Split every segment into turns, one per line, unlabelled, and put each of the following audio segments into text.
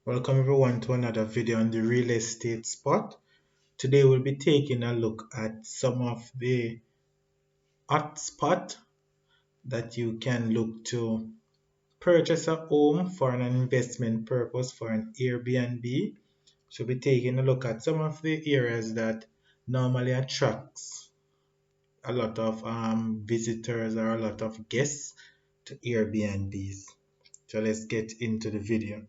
Welcome everyone to another video on the real estate spot. Today we'll be taking a look at some of the hot spot that you can look to purchase a home for an investment purpose for an Airbnb. So we'll be taking a look at some of the areas that normally attracts a lot of visitors or a lot of guests to Airbnbs. So let's get into the video.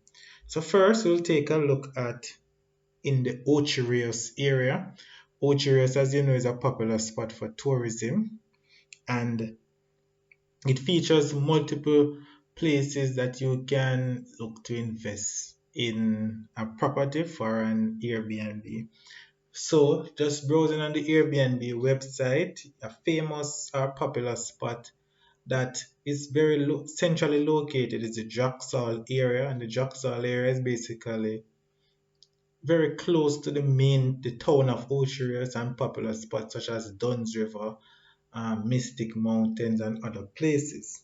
So first we'll take a look at in the Ocherios area. Ocherios, as you know, is a popular spot for tourism and it features multiple places that you can look to invest in a property for an Airbnb. So, just browsing on the Airbnb website, a famous or popular spot that is very centrally located is the Jaxal area, and the Jaxal area is basically very close to the town of Ocherios and popular spots such as Duns River, Mystic Mountains, and other places.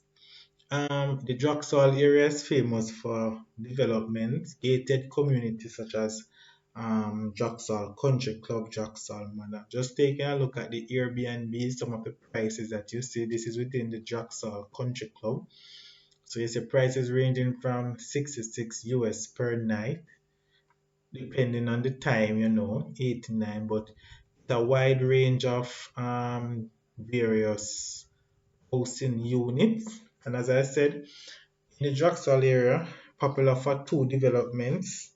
The Jaxal area is famous for developments, gated communities such as Jaxal Country Club, Jaxal Manor. Just taking a look at the Airbnb, some of the prices that you see, this is within the Jaxal Country Club. So you see prices ranging from 66 US per night depending on the time, 89, but it's a wide range of various housing units. And as I said, in the Jacksonville area, popular for two developments.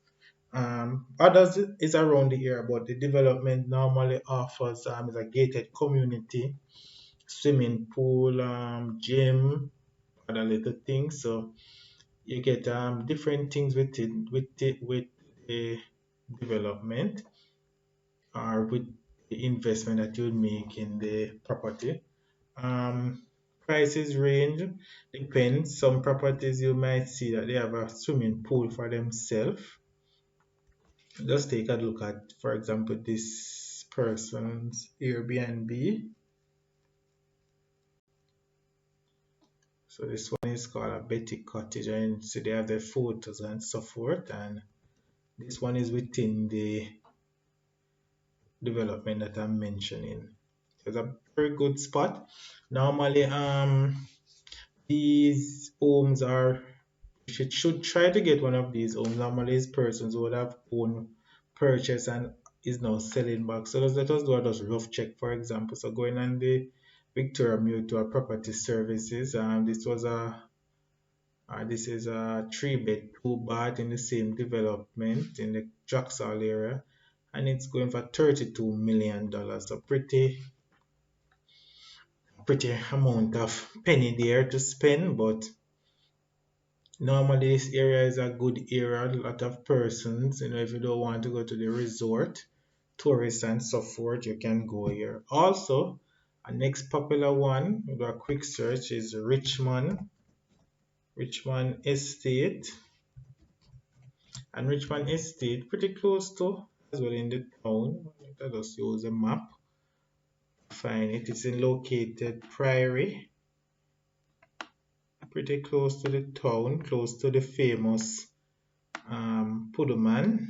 Others is around the area, but the development normally offers is a gated community, swimming pool, gym, other little things. So you get different things with the development or with the investment that you make in the property. Um, Prices range, depends. Some properties you might see that they have a swimming pool for themselves. Just take a look at, for example, this person's Airbnb. So this one is called a Betty Cottage, and so they have their photos and so forth. And this one is within the development that I'm mentioning. It's a very good spot. Normally, these homes are, you should try to get one of these homes. Normally, it's persons who would have own purchase and is now selling back. So let us do a just rough check, for example. So going on the Victoria Mutual Property Services, this is a 3-bed, 2-bath in the same development in the Jacksonville area, and it's going for $32 million. So pretty amount of penny there to spend, but normally this area is a good area. A lot of persons, if you don't want to go to the resort, tourists and so forth, you can go here. Also, a next popular one, with a quick search, is Richmond Estate. And Richmond Estate, pretty close to as well in the town. Let us use a map. Find it. It's located Priory, pretty close to the town, close to the famous Puduman.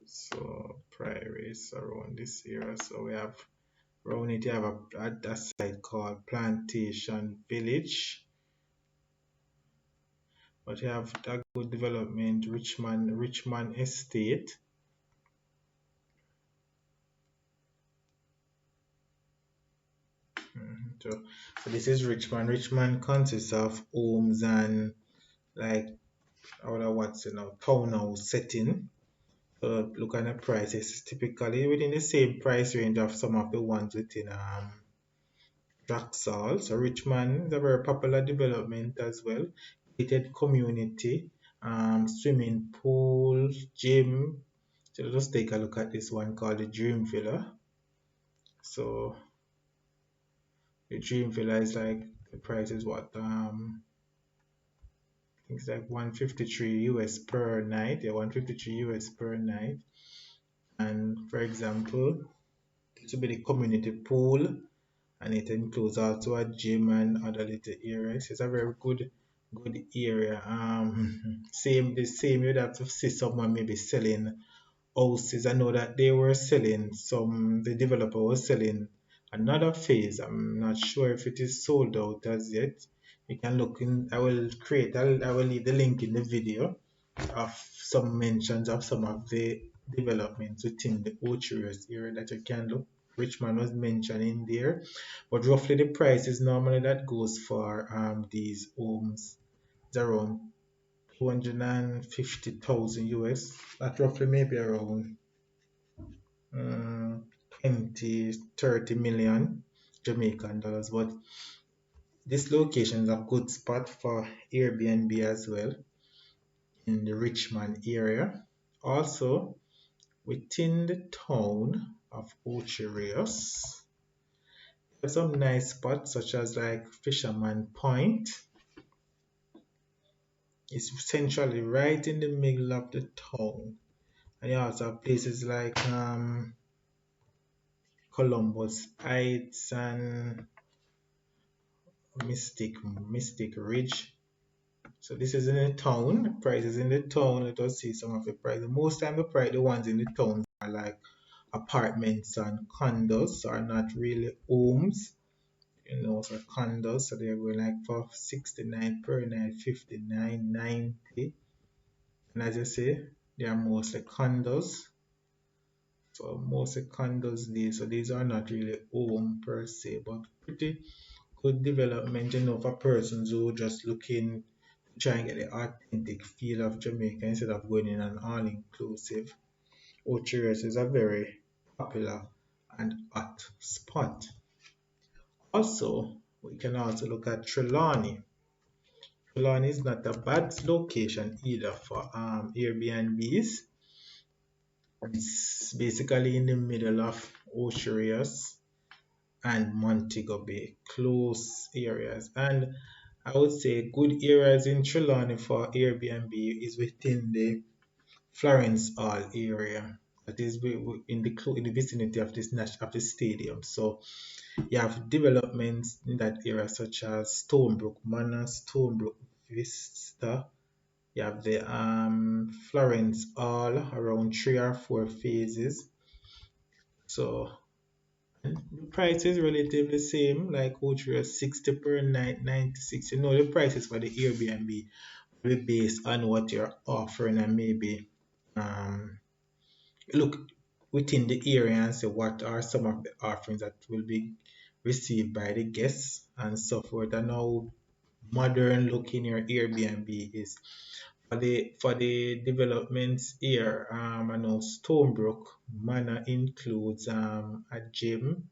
So Priory is around this area. So we have around it, you have a site called Plantation Village. But you have that good development, Richmond Estate. So this is Richmond. Richmond consists of homes and like townhouse setting. So look at the prices. Typically within the same price range of some of the ones within Jaxall. So Richmond is a very popular development as well. Gated community, swimming pool, gym. So let's just take a look at this one called the Dream Villa. So the Dream Villa is like, the price is what it's like 153 US per night. Yeah, 153 US per night. And for example, this will be the community pool, and it includes also a gym and other little areas. It's a very good good area. The same you'd have to see someone maybe selling houses. I know that they were selling the developer was selling another phase. I'm not sure if it is sold out as yet. You can look in, I will leave the link in the video of some mentions of some of the developments within the Ocherios area that you can look. Richmond was mentioned in there, but roughly the price is normally that goes for these homes is around 250,000 US. That roughly maybe around um, 20, 30 million Jamaican dollars. But this location is a good spot for Airbnb as well in the Richmond area. Also, within the town of Ocherios, there's some nice spots such as like Fisherman Point. It's centrally right in the middle of the town. And you also have places like Columbus Heights and Mystic Ridge. So this is in the town. Prices in the town. Let us see some of the prices. Most time the ones in the town are like apartments and condos, are not really homes. So condos. So they're going like for 69 per night, 59, 90. And as I say, they are mostly condos. So mostly condos these. So these are not really home per se, but pretty good development, for persons who just looking to try and get the authentic feel of Jamaica instead of going in an all-inclusive. Ocherios is a very popular and hot spot. Also, we can also look at Trelawney. Trelawney is not a bad location either for Airbnbs. It's basically in the middle of Ocherios and Montego Bay, close areas. And I would say good areas in Trelawney for Airbnb is within the Florence Hall area. That is in the vicinity of of the stadium. So you have developments in that area such as Stonebrook Manor, Stonebrook Vista. You have the Florence Hall around 3 or 4 phases. So the price is relatively same, like Ultra 60 per night, 96. The prices for the Airbnb will be based on what you're offering and maybe um, look within the area and say what are some of the offerings that will be received by the guests and so forth, and how modern looking your Airbnb is. For the developments here, I know Stonebrook Manor includes a gym,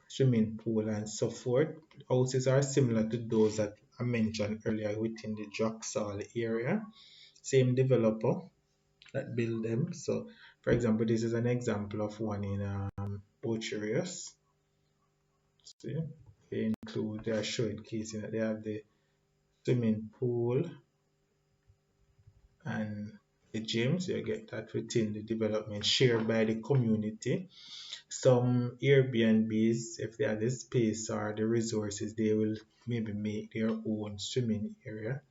swimming pool, and so forth. Houses are similar to those that I mentioned earlier within the Joxall area. Same developer that build them. So, for example, this is an example of one in Ocherios. See, they are showcasing that they have the swimming pool and the gym. So you get that within the development shared by the community. Some Airbnbs, if they have the space or the resources, they will maybe make their own swimming area.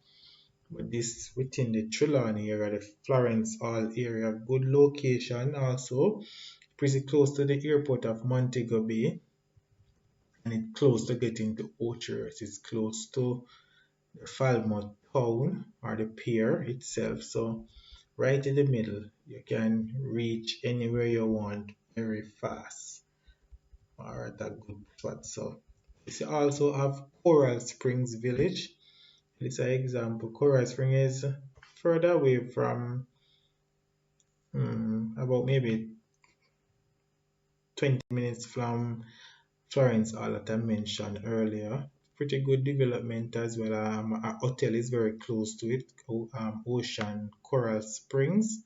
But this within the Trelawney area, the Florence Hall area, good location also, pretty close to the airport of Montego Bay, and it's close to getting to Orchards. It's close to the Falmouth town or the pier itself. So right in the middle, you can reach anywhere you want very fast or at a good spot. So you also have Coral Springs Village. It's an example. Coral Spring is further away from about maybe 20 minutes from Florence Hall that I mentioned earlier. Pretty good development as well. A hotel is very close to it. Ocean Coral Springs,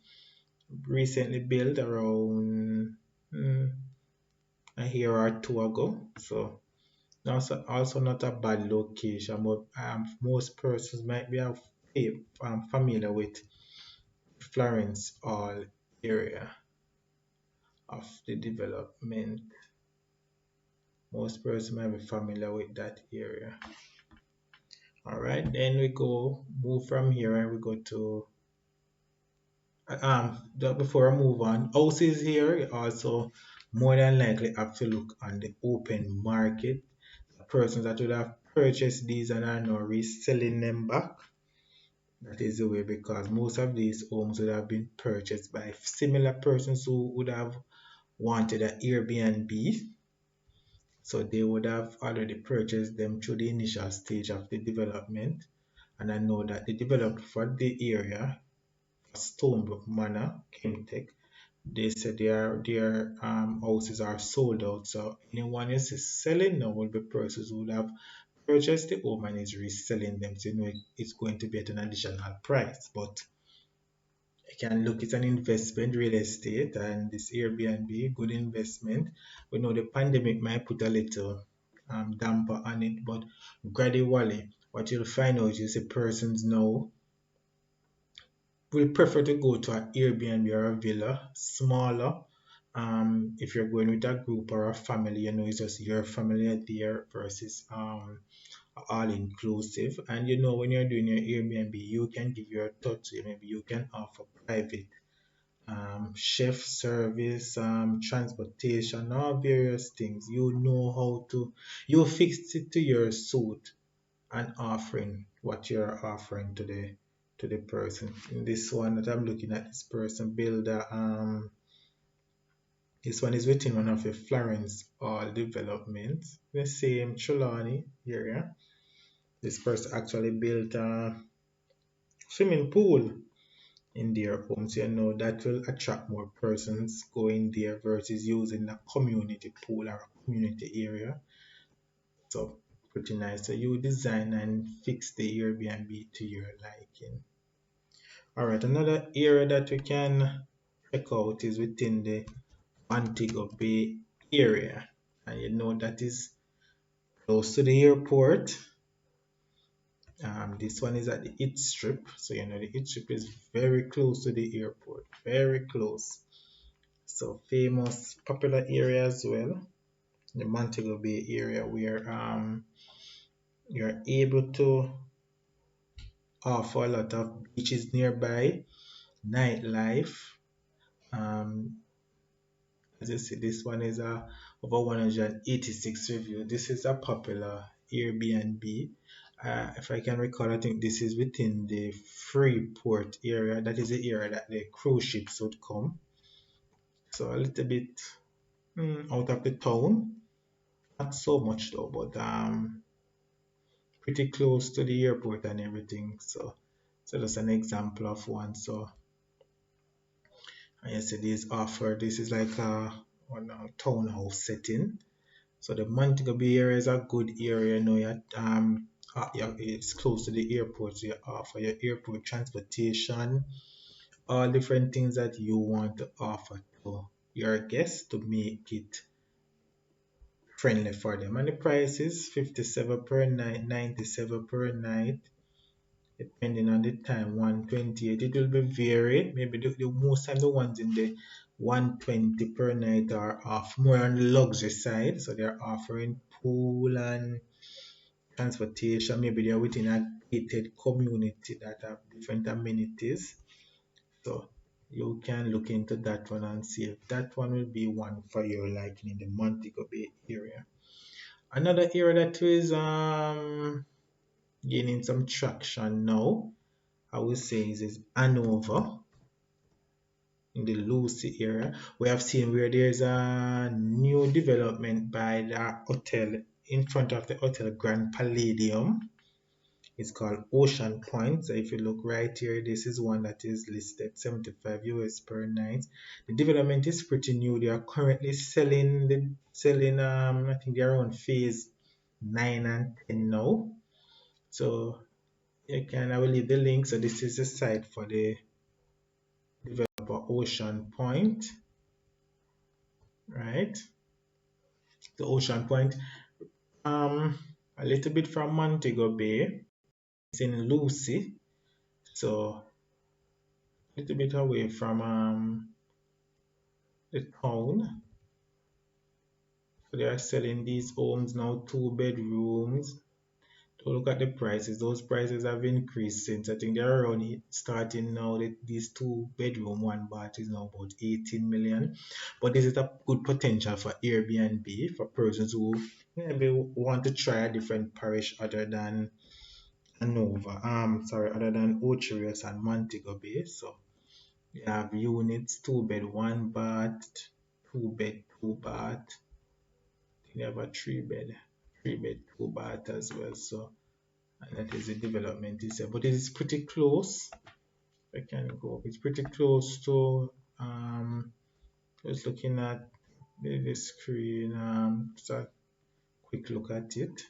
recently built around a year or two ago. So also not a bad location, but most persons might be familiar with Florence Hall area of the development. Most persons might be familiar with that area. All right, then we go move from here and we go to before I move on, houses here you also more than likely have to look on the open market. The persons that would have purchased these and are now reselling them back. That is the way because most of these homes would have been purchased by similar persons who would have wanted an Airbnb. So they would have already purchased them through the initial stage of the development. And I know that they developed for the area, Stonebrook Manor, Kimtech. They said their houses are sold out. So anyone else is selling now will be persons who would have purchased the home and is reselling them. So you know it's going to be at an additional price. But you can look, it's an investment, real estate, and this Airbnb, good investment. We know the pandemic might put a little damper on it, but gradually, what you'll find out is the persons now will prefer to go to an Airbnb or a villa, smaller. If you're going with a group or a family, you know, it's just your family there versus all inclusive. And you know, when you're doing your Airbnb, you can give your touch. Maybe you can offer private chef service, transportation, all various things. You know how to, you fix it to your suit and offering what you're offering to the person. In this one that I'm looking at, this person builder, this one is within one of the Florence all developments, the same Trelawney area. This person actually built a swimming pool in their homes. You know that will attract more persons going there versus using a community pool or a community area. So pretty nice. So you design and fix the Airbnb to your liking. All right, another area that we can check out is within the Montego Bay area, and you know that is close to the airport. This one is at the It Strip, so you know the It Strip is very close to the airport, very close. So famous, popular area as well, the Montego Bay area, where you're able to offer a lot of beaches nearby, nightlife. Um, as you see, this one is over 186 review. This is a popular Airbnb. If I can recall, I think this is within the Freeport area. That is the area that the cruise ships would come. So a little bit out of the town. Not so much though, but pretty close to the airport and everything. So that's an example of one. So I see this offer. This is like a townhouse setting. So the Montego Bay area is a good area. You know, yeah, it's close to the airport. So you offer your airport transportation, all different things that you want to offer to your guests to make it friendly for them. And the price is 57 per night, 97 per night, depending on the time, 128. It will be varied. Maybe the most time the ones in the 120 per night are off more on the luxury side. So they're offering pool and transportation. Maybe they're within a gated community that have different amenities. So you can look into that one and see if that one will be one for your liking in the Montego Bay area. Another area that is gaining some traction now, I would say, is Hanover in the Lucy area. We have seen where there's a new development by the hotel in front of the hotel Grand Palladium. It's called Ocean Point. So if you look right here, this is one that is listed 75 US per night. The development is pretty new. They are currently selling I think they're on phase 9 and 10 now. So I will leave the link. So this is the site for the developer Ocean Point, right? The Ocean Point. A little bit from Montego Bay. It's in Lucy. So a little bit away from the town. So they are selling these homes now, 2 bedrooms. So look at the prices. Those prices have increased since I think they're around starting now. That these two bedroom, one bath is now about 18 million. But this is a good potential for Airbnb for persons who maybe want to try a different parish other than Anova. Other than Ocherius and Montego Bay. So you have units, two bed, one bath, two bed, two bath. You have a three bed, two bath as well. So and that is the development itself. But it is pretty close. I can go. It's pretty close to just looking at the screen. Just a quick look at it.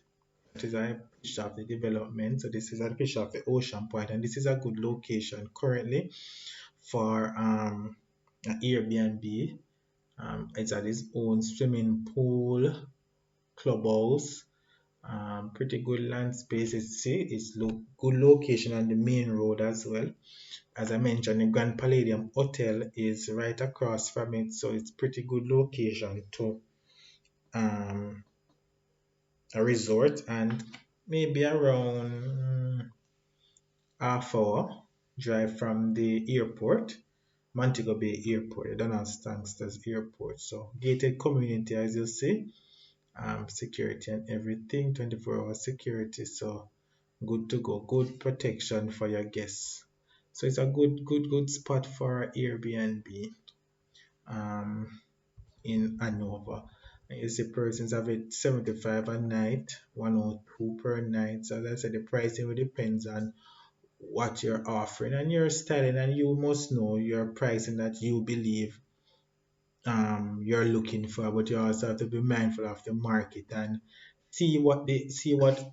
That is a picture of the development. So this is a picture of the Ocean Point, and this is a good location currently for an Airbnb. It's at its own swimming pool, clubhouse, pretty good land space. It's good location on the main road as well. As I mentioned, the Grand Palladium Hotel is right across from it, so it's pretty good location to um, a resort, and maybe around half hour drive from the airport, Montego Bay Airport, Donald Stansted Airport. So gated community, as you see, security and everything, 24-hour security. So good to go, good protection for your guests. So it's a good spot for Airbnb um, in Hanover. And you see persons have it 75 a night, 102 per night. So as I said, the pricing will depends on what you're offering and your styling, and you must know your pricing that you believe you're looking for, but you also have to be mindful of the market and see what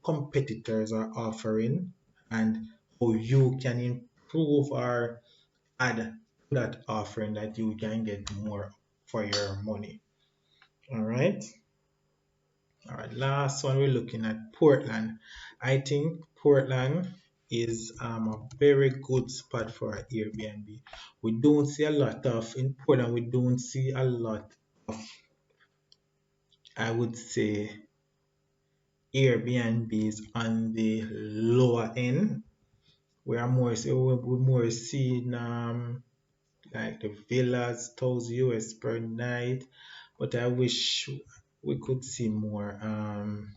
competitors are offering and how you can improve or add to that offering that you can get more for your money. All right. All right. Last one we're looking at Portland. I think Portland is a very good spot for Airbnb. We don't see a lot of in Portland. We don't see a lot of, I would say, Airbnbs on the lower end. We're more seeing like the villas, 1,000 US per night. But I wish we could see more um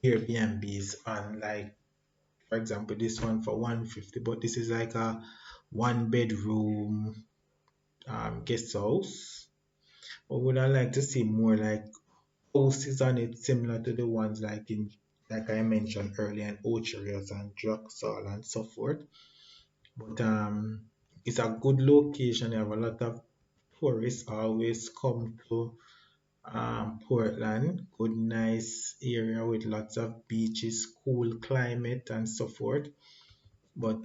Airbnbs on, like, for example, this one for 150, but this is like a one bedroom guest house. But would I like to see more like houses on it similar to the ones like I mentioned earlier in Ocherius and Druxall and so forth. But it's a good location. They have a lot of tourists always come to Portland. Good nice area with lots of beaches, cool climate and so forth. But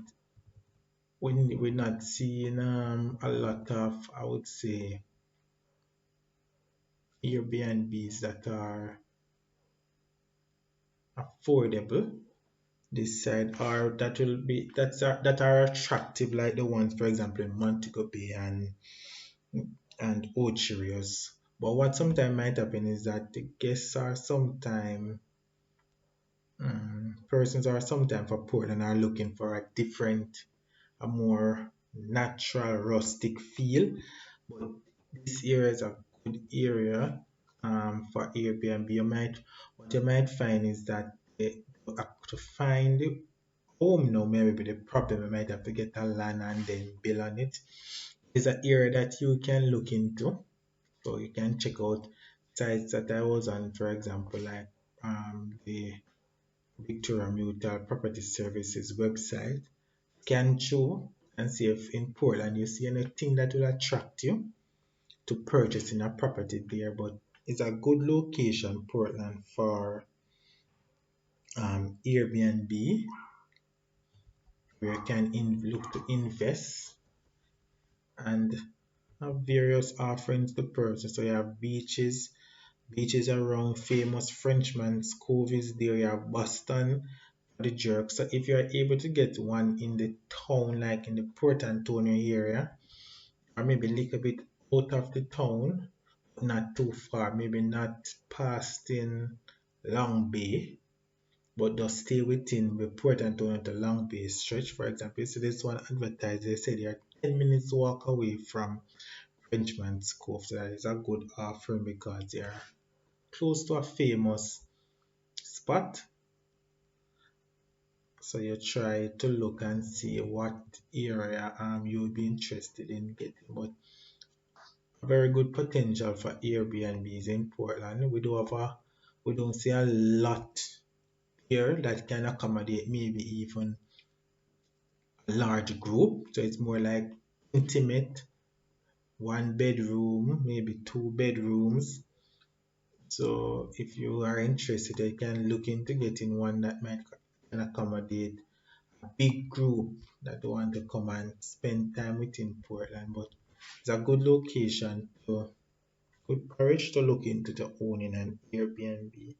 we're not seeing a lot of, I would say, Airbnbs that are affordable this side, or that are attractive like the ones, for example, in Montego Bay and Ocherius. But what sometimes might happen is that the guests are sometimes persons are sometimes for Portland are looking for a more natural rustic feel. But this area is a good area for Airbnb. What you might find is that to find home now, maybe the problem you might have to get a land and then build on it. Is an area that you can look into. So you can check out sites that I was on, for example, like the Victoria Mutual Property Services website. Scan through and see if in Portland you see anything that will attract you to purchasing a property there. But it's a good location, Portland, for Airbnb, where you can look to invest and have various offerings to purchase. So you have beaches around famous Frenchman's Cove is there. You have Boston, the Jerk. So if you are able to get one in the town, like in the Port Antonio area, or maybe a little bit out of the town, not too far, maybe not past in. Long Bay, but just stay within the Port Antonio to Long Bay stretch. For example, you see this one advertised, they said they are 10 minutes walk away from Frenchman's Cove. So that is a good offering because they are close to a famous spot. So you try to look and see what area you'll be interested in getting. But very good potential for Airbnbs in Portland. We don't see a lot here that can accommodate maybe even a large group. So it's more like intimate, one bedroom, maybe two bedrooms. So if you are interested, you can look into getting one that might can accommodate a big group that want to come and spend time within Portland. But it's a good location to good courage to look into the owning an Airbnb.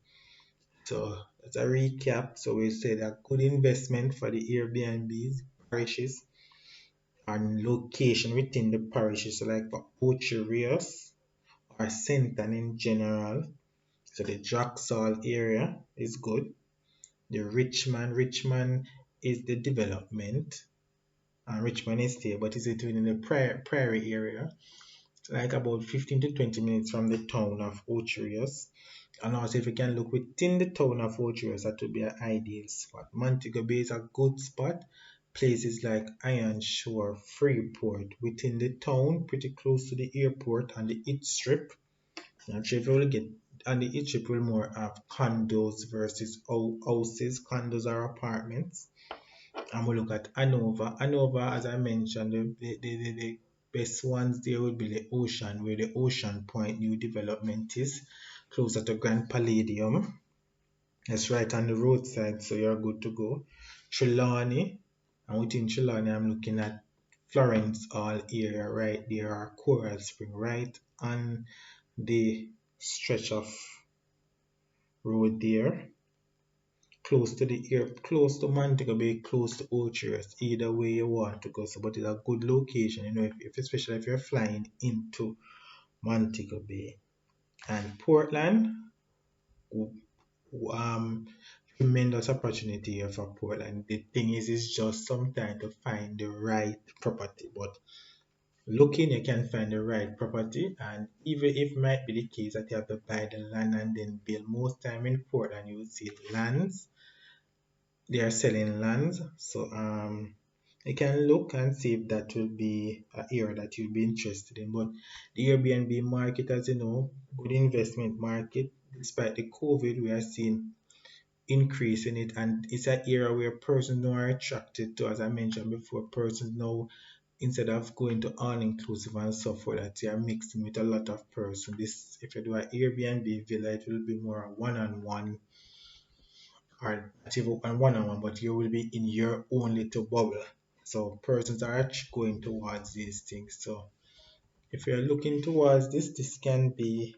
So that's a recap. So we said a good investment for the Airbnbs, parishes, and location within the parishes. So like for Ocho Rios or Centon in general. So the Jacksall area is good. The Richmond is the development. And Richmond is there, but is it within the prairie area? So like about 15 to 20 minutes from the town of Ocho Rios. And also, if you can look within the town of Fortress, that would be an ideal spot. Montego Bay is a good spot. Places like Iron Shore, Freeport, within the town, pretty close to the airport and the East Strip. Not sure if you will get on the East Strip will more have condos versus houses, condos or apartments. And we look at Hanover. Hanover, as I mentioned, the best ones there would be the Ocean, where the Ocean Point new development is, closer to Grand Palladium. It's right on the roadside, so you're good to go. Trelawney, and within Trelawney, I'm looking at Florence All area right there, or Coral Spring, right on the stretch of road there, close to the air, close to Montego Bay, close to Orchards, either way you want to go. So, but it's a good location, if especially if you're flying into Montego Bay. And Portland, um, tremendous opportunity here for Portland. The thing is, it's just sometimes to find the right property, but looking, you can find the right property, and even if it might be the case that you have to buy the land and then build, most time in Portland you will see lands, they are selling lands. So you can look and see if that will be an area that you'll be interested in. But the Airbnb market, as you know, good investment market. Despite the COVID, we are seeing increase in it, and it's an area where persons now are attracted to, as I mentioned before, persons now, instead of going to all inclusive and so forth, that you are mixing with a lot of persons. This, if you do an Airbnb villa, it will be more one-on-one, or not even one-on-one, but you will be in your own little bubble. So persons are actually going towards these things. So if you're looking towards this can be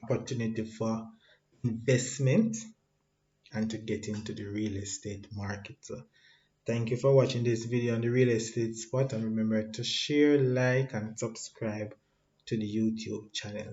opportunity for investment and to get into the real estate market. So thank you for watching this video on the real estate spot, and remember to share, like and subscribe to the YouTube channel.